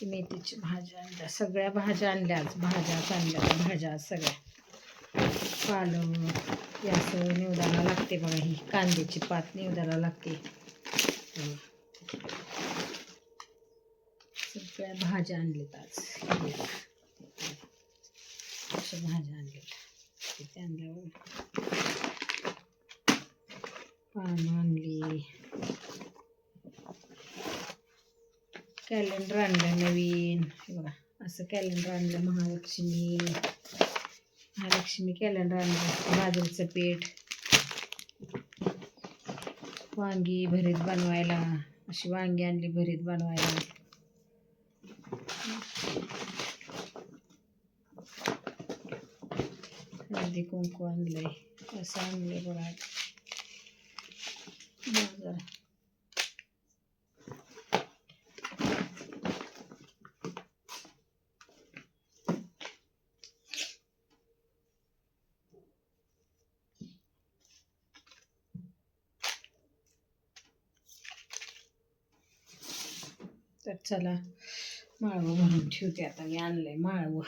मेथीची भाज्या आणल्या, सगळ्या भाज्या आणल्याच, भाज्याच आणल्या, भाज्या सगळ्या. पालक हे असं निवडायला लागते बघा. ही कांद्याची पात निवडायला लागते. सगळ्या भाज्या आणल्यात आज. अशा भाज्या आणल्यात. तिथे आणल्यावर पानं आणली, कॅलेंडर आणलं नवीन. हे बघा असं कॅलेंडर आणलं. महालक्ष्मी कॅलेंडर आणलं. बाजरीचं पीठ, वांगी भरीत बनवायला, अशी वांगी आणली भरीत बनवायला. हळदी कुंकू आणलंय. असं आणलंय बघा बाजार. तर चला माळवं भरून ठेवते. आता मी आणलंय माळवं.